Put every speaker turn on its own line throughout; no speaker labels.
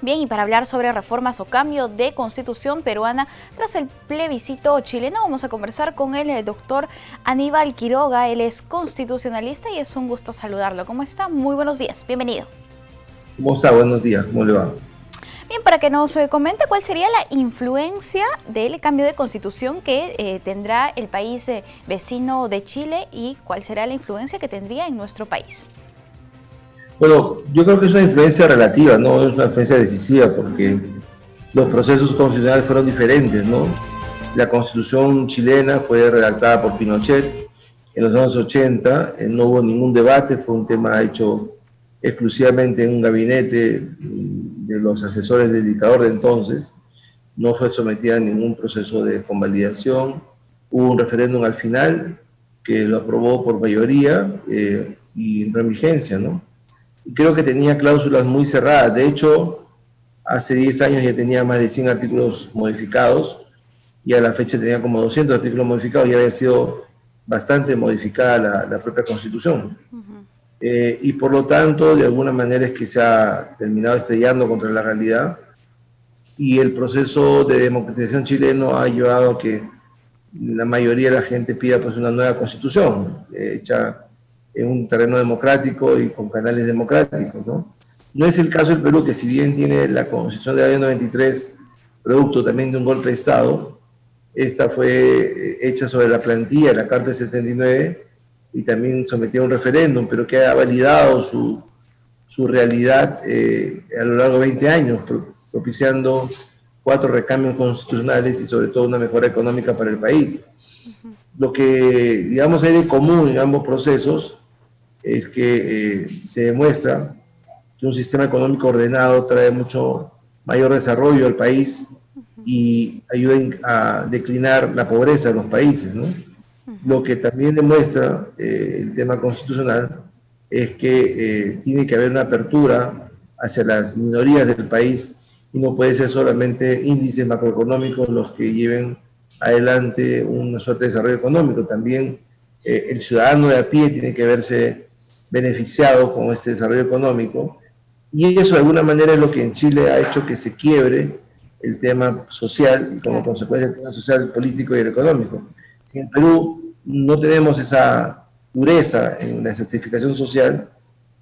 Bien, y para hablar sobre reformas o cambio de constitución peruana tras el plebiscito chileno, vamos a conversar con el doctor Aníbal Quiroga. Él es constitucionalista y es un gusto saludarlo. ¿Cómo está? Muy buenos días, bienvenido.
¿Cómo está? Buenos días, ¿cómo le va?
Bien, para que nos comente cuál sería la influencia del cambio de constitución que tendrá el país vecino de Chile y cuál será la influencia que tendría en nuestro país.
Bueno, yo creo que es una influencia relativa, no es una influencia decisiva, porque los procesos constitucionales fueron diferentes, ¿no? La constitución chilena fue redactada por Pinochet en los años 80, no hubo ningún debate, fue un tema hecho exclusivamente en un gabinete de los asesores del dictador de entonces, no fue sometida a ningún proceso de convalidación, hubo un referéndum al final que lo aprobó por mayoría y entró en vigencia, ¿no? Y creo que tenía cláusulas muy cerradas. De hecho, hace 10 años ya tenía más de 100 artículos modificados y a la fecha tenía como 200 artículos modificados, ya había sido bastante modificada la propia Constitución. Y por lo tanto, de alguna manera es que se ha terminado estrellando contra la realidad y el proceso de democratización chileno ha llevado a que la mayoría de la gente pida pues una nueva Constitución, hecha en un terreno democrático y con canales democráticos, ¿no? No es el caso del Perú, que si bien tiene la Constitución del año 93, producto también de un golpe de Estado, esta fue hecha sobre la plantilla de la Carta del 79 y también sometida a un referéndum, pero que ha validado su realidad a lo largo de 20 años, propiciando 4 recambios constitucionales y sobre todo una mejora económica para el país. Lo que, digamos, hay de común en ambos procesos es que se demuestra que un sistema económico ordenado trae mucho mayor desarrollo al país y ayuda a declinar la pobreza de los países, ¿no? Lo que también demuestra el tema constitucional es que tiene que haber una apertura hacia las minorías del país y no puede ser solamente índices macroeconómicos los que lleven adelante una suerte de desarrollo económico. También el ciudadano de a pie tiene que verse beneficiado con este desarrollo económico, y eso de alguna manera es lo que en Chile ha hecho que se quiebre el tema social y como consecuencia el tema social, el político y el económico. En Perú no tenemos esa dureza en la certificación social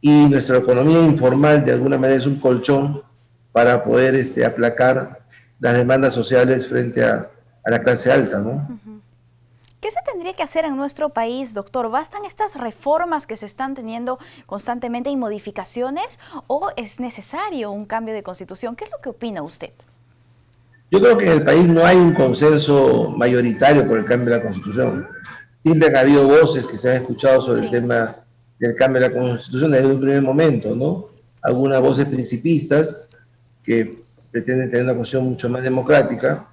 y nuestra economía informal de alguna manera es un colchón para poder aplacar las demandas sociales frente a la clase alta, ¿no?
¿Qué se tendría que hacer en nuestro país, doctor? ¿Bastan estas reformas que se están teniendo constantemente y modificaciones o es necesario un cambio de constitución? ¿Qué es lo que opina usted?
Yo creo que en el país no hay un consenso mayoritario por el cambio de la Constitución. Siempre han habido voces que se han escuchado sobre el tema del cambio de la Constitución desde un primer momento, ¿no? Algunas voces principistas que pretenden tener una Constitución mucho más democrática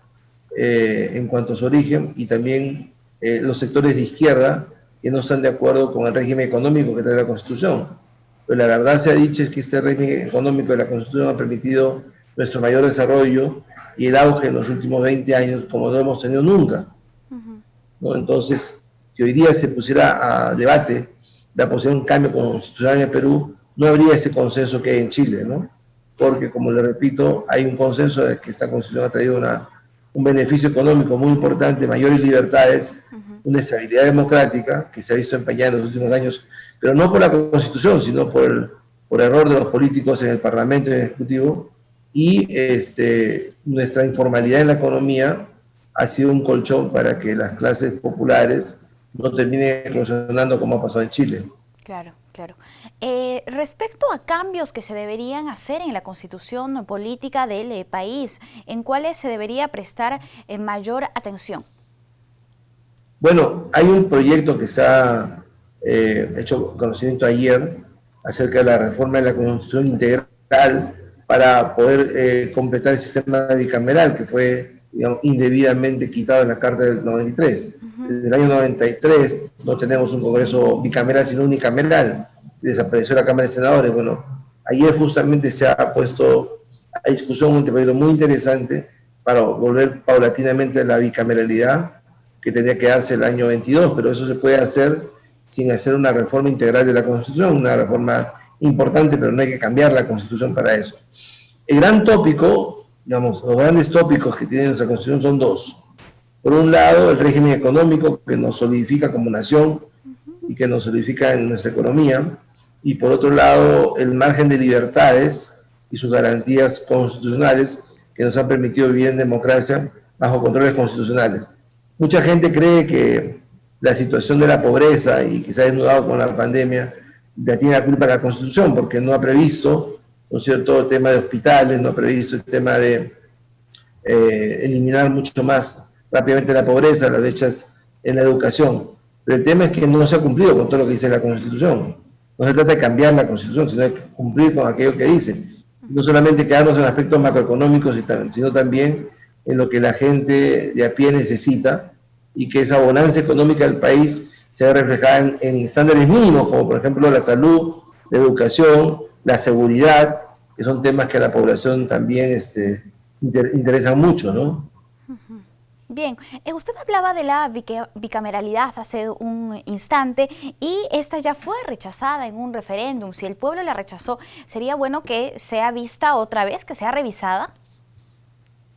en cuanto a su origen, y también los sectores de izquierda que no están de acuerdo con el régimen económico que trae la Constitución. Pero la verdad se ha dicho es que este régimen económico de la Constitución ha permitido nuestro mayor desarrollo y el auge en los últimos 20 años como no hemos tenido nunca, ¿no? Entonces, si hoy día se pusiera a debate la posibilidad de un cambio constitucional en Perú, no habría ese consenso que hay en Chile, ¿no? Porque, como le repito, hay un consenso de que esta Constitución ha traído un beneficio económico muy importante, mayores libertades, una estabilidad democrática que se ha visto empañada en los últimos años, pero no por la Constitución, sino por error de los políticos en el Parlamento y en el Ejecutivo, y nuestra informalidad en la economía ha sido un colchón para que las clases populares no terminen eclosionando como ha pasado en Chile.
Claro, claro. Respecto a cambios que se deberían hacer en la constitución política del país, ¿en cuáles se debería prestar mayor atención?
Bueno, hay un proyecto que se ha hecho conocimiento ayer acerca de la reforma de la Constitución integral para poder completar el sistema bicameral que fue, digamos, indebidamente quitado en la Carta del 93. Desde el año 93 no tenemos un Congreso bicameral, sino unicameral. Desapareció la Cámara de Senadores. Bueno, ayer justamente se ha puesto a discusión un tema muy interesante para volver paulatinamente a la bicameralidad que tenía que darse el año 22, pero eso se puede hacer sin hacer una reforma integral de la Constitución, una reforma importante, pero no hay que cambiar la Constitución para eso. El gran tópico, digamos, los grandes tópicos que tiene nuestra Constitución son dos. Por un lado, el régimen económico que nos solidifica como nación y que nos solidifica en nuestra economía, y por otro lado, el margen de libertades y sus garantías constitucionales que nos han permitido vivir en democracia bajo controles constitucionales. Mucha gente cree que la situación de la pobreza, y quizás desnudado con la pandemia, ya tiene la culpa de la Constitución, porque no ha previsto, ¿no es cierto?, el tema de hospitales, no ha previsto el tema de eliminar mucho más rápidamente la pobreza, las brechas en la educación. Pero el tema es que no se ha cumplido con todo lo que dice la Constitución. No se trata de cambiar la Constitución, sino de cumplir con aquello que dice. No solamente quedarnos en aspectos macroeconómicos, sino también en lo que la gente de a pie necesita, y que esa bonanza económica del país se ve reflejada en estándares mínimos, como por ejemplo la salud, la educación, la seguridad, que son temas que a la población también interesan mucho, ¿no?
Bien, usted hablaba de la bicameralidad hace un instante y esta ya fue rechazada en un referéndum. Si el pueblo la rechazó, ¿sería bueno que sea vista otra vez, que sea revisada?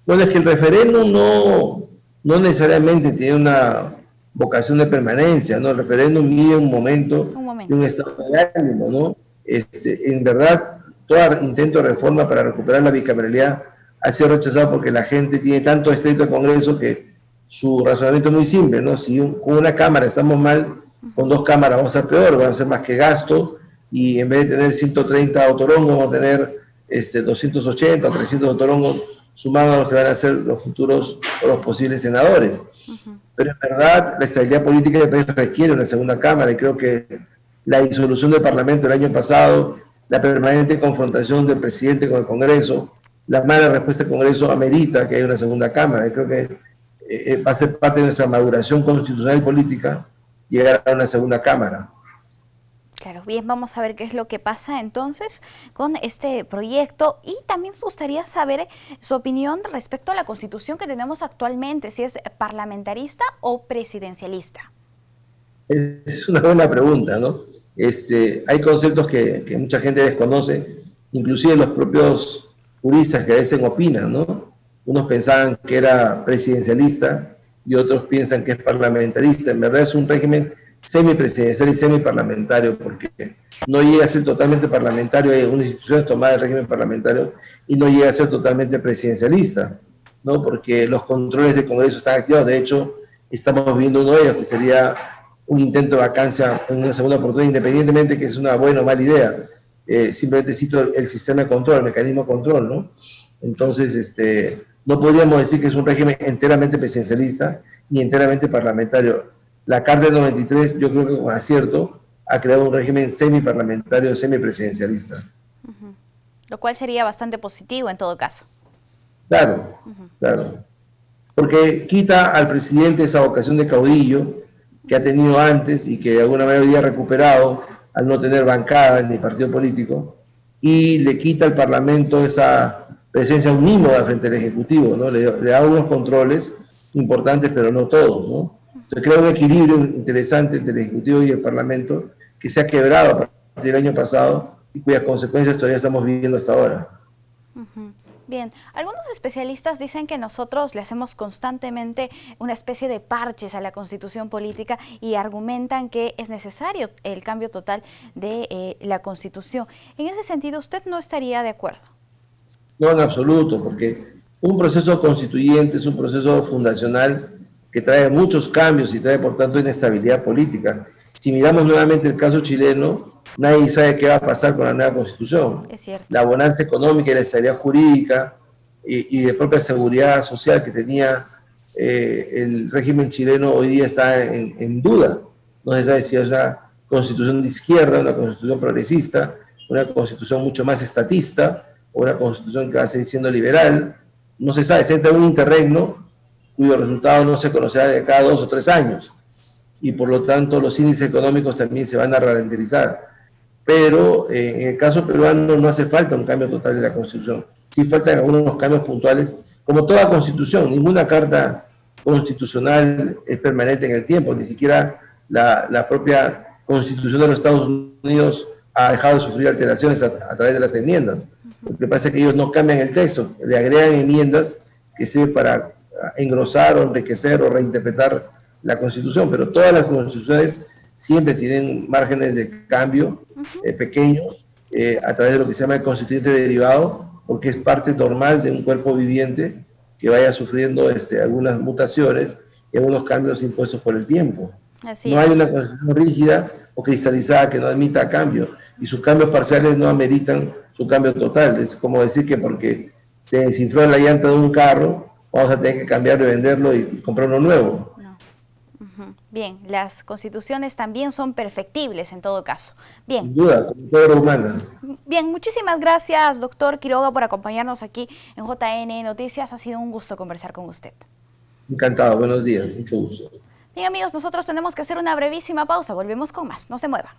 Bueno, es que el referéndum no necesariamente tiene una vocación de permanencia, ¿no? El referéndum mide un momento de un estado de ánimo, ¿no? En verdad, todo intento de reforma para recuperar la bicameralidad ha sido rechazado porque la gente tiene tanto descrédito al Congreso que su razonamiento es muy simple, ¿no? Si con una cámara estamos mal, con dos cámaras vamos a ser peor, vamos a hacer más que gasto, y en vez de tener 130 autorongos, vamos a tener 280 o 300 autorongos sumados a los que van a ser los futuros o los posibles senadores. Pero en verdad, la estabilidad política del país requiere una segunda cámara, y creo que la disolución del Parlamento el año pasado, la permanente confrontación del presidente con el Congreso, la mala respuesta del Congreso amerita que haya una segunda cámara, y creo que va a ser parte de nuestra maduración constitucional y política llegar a una segunda cámara.
Claro, bien, vamos a ver qué es lo que pasa entonces con este proyecto, y también nos gustaría saber su opinión respecto a la Constitución que tenemos actualmente, si es parlamentarista o presidencialista.
Es una buena pregunta, ¿no? Hay conceptos que mucha gente desconoce, inclusive los propios juristas que a veces opinan, ¿no? Unos pensaban que era presidencialista y otros piensan que es parlamentarista. En verdad es un régimen semipresidencial y semiparlamentario, porque no llega a ser totalmente parlamentario, hay unas instituciones tomadas del régimen parlamentario, y no llega a ser totalmente presidencialista, ¿no? Porque los controles del Congreso están activados. De hecho, estamos viendo uno de ellos, que sería un intento de vacancia en una segunda oportunidad, independientemente que es una buena o mala idea. Simplemente cito el sistema de control, el mecanismo de control, ¿no? Entonces, no podríamos decir que es un régimen enteramente presidencialista ni enteramente parlamentario. La Carta del 93, yo creo que con acierto, ha creado un régimen semiparlamentario, semipresidencialista.
Lo cual sería bastante positivo en todo caso.
Claro, claro. Porque quita al presidente esa vocación de caudillo que ha tenido antes y que de alguna manera hoy día ha recuperado al no tener bancada ni partido político, y le quita al Parlamento esa presencia unímoda frente al Ejecutivo, ¿no? Le da unos controles importantes, pero no todos, ¿no? Entonces crea un equilibrio interesante entre el Ejecutivo y el Parlamento que se ha quebrado a partir del año pasado y cuyas consecuencias todavía estamos viviendo hasta ahora.
Bien, algunos especialistas dicen que nosotros le hacemos constantemente una especie de parches a la Constitución política y argumentan que es necesario el cambio total de la Constitución. En ese sentido, ¿usted no estaría de acuerdo?
No, en absoluto, porque un proceso constituyente es un proceso fundacional que trae muchos cambios y trae, por tanto, inestabilidad política. Si miramos nuevamente el caso chileno, nadie sabe qué va a pasar con la nueva Constitución.
Es cierto.
La bonanza económica y la estabilidad jurídica y de propia seguridad social que tenía el régimen chileno hoy día está en duda. No se sabe si es una constitución de izquierda, una constitución progresista, una constitución mucho más estatista, o una constitución que va a seguir siendo liberal. No se sabe, se entra en un interregno cuyo resultado no se conocerá de cada 2 o 3 años. Y por lo tanto los índices económicos también se van a ralentizar. Pero en el caso peruano no hace falta un cambio total de la Constitución. Sí faltan algunos cambios puntuales, como toda Constitución. Ninguna carta constitucional es permanente en el tiempo, ni siquiera la propia Constitución de los Estados Unidos ha dejado de sufrir alteraciones a través de las enmiendas. Lo que pasa es que ellos no cambian el texto, le agregan enmiendas que sirven para engrosar o enriquecer o reinterpretar la Constitución, pero todas las constituciones siempre tienen márgenes de cambio pequeños a través de lo que se llama el constituyente derivado, porque es parte normal de un cuerpo viviente que vaya sufriendo algunas mutaciones y algunos cambios impuestos por el tiempo.
Así
No hay
es.
una constitución rígida o cristalizada que no admita cambio, y sus cambios parciales no ameritan su cambio total. Es como decir que porque se desinfló la llanta de un carro, vamos a tener que cambiarlo y venderlo y comprar uno nuevo.
No. Bien, las constituciones también son perfectibles en todo caso. Bien.
Sin duda, como toda obra humana.
Bien, muchísimas gracias, doctor Quiroga, por acompañarnos aquí en JN Noticias. Ha sido un gusto conversar con usted.
Encantado, buenos días, mucho gusto.
Bien, amigos, nosotros tenemos que hacer una brevísima pausa. Volvemos con más. No se muevan.